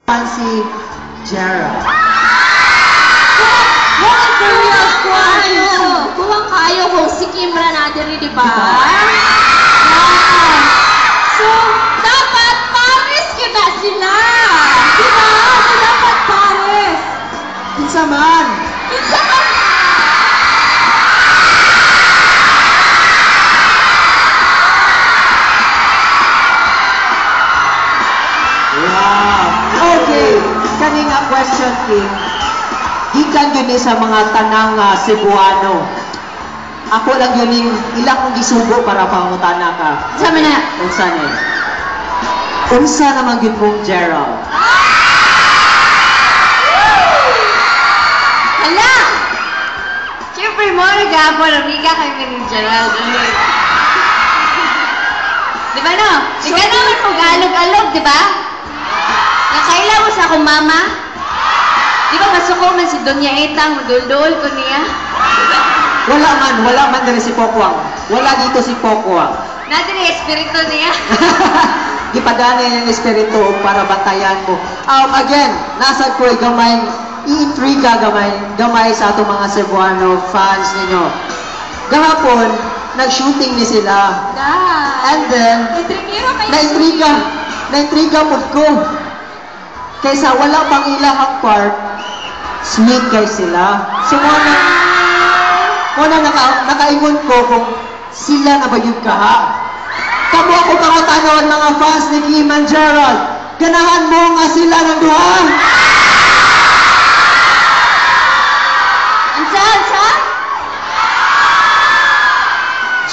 Si Gerald. Mga serious kayo. Kuwang kayo kung si Kimra natin rin, di ba? So, dapat pares kita sila. Di ba? So, dapat pares. Kinsa man. Kinsa man. Wow. Okay. Kani nga question, Kim. Gikan yun sa mga tanang Cebuano. Ako lang yun yung ilang kong gisugo para pangutana ka. Sama na. Unsa ni? Unsa naman yun mong Gerald? Hala! Siyempre mo, nag-aapon ang Mika kay ni Gerald. Di ba no? Ikaw naman mag-alog-alog, di ba? Nakailan mo sa akong mama? Di ba masuko man si Doña Etang, magdul-dul ko niya? Wala man din si Pokwang. Wala dito si Pokwang. Natin yung espiritu niya. Gipadani yung espiritu para bantayan mo. Again, nasa ko gamay, i-intriga gamay sa atong mga Cebuano fans ninyo. Gahapon, nag-shooting ni sila. And then, na-intriga mo ko. Kaysa wala pang ilahang part, sneak kay sila. So, muna nakaingon ko kung sila na ba yung kaha. Kamo ako pangutanong mga fans ni Kim and Gerald. Ganahan mo nga sila ng duha. Ansa?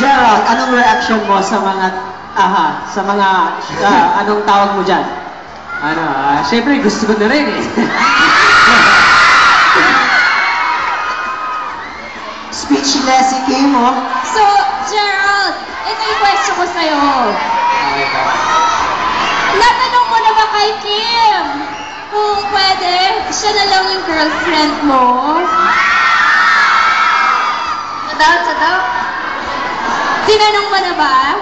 Gerald, anong reaction mo sa mga, anong tawag mo dyan? Siyempre gusto ko na rin eh. Speechless si Kim, oh. So, Gerald, ito yung question ko sa'yo. Natanong mo na ba kay Kim? Kung pwede, siya na lang yung girlfriend mo? Sa daw? Tinanong mo na ba?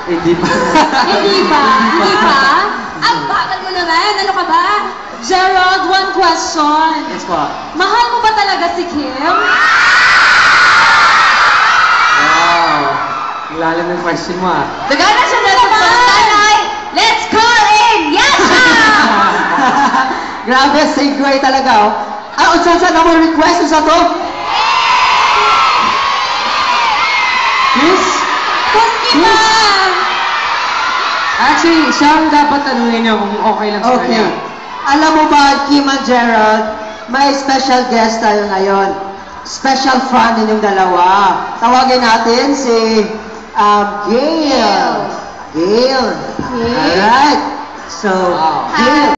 Hindi pa. Hindi ba? Ang bakal mo naman, ano ka ba? Gerald, one question. Yes po. Mahal mo ba talaga si Kim? Wow. Ang lalim ng question mo ah. Dagana siya na sa tanay. Let's call in Yasha! Grabe, segue talaga, oh. Unsa na mo request sa to? Yes? Kung kita! Actually, siya ang dapat tanungin niyo kung okay lang sa Okay. kanya. Alam mo ba, Kim and Gerald, may special guest tayo ngayon. Special fan ninyong dalawa. Tawagin natin si Gail. Gail. Alright. So, Wow. Gail,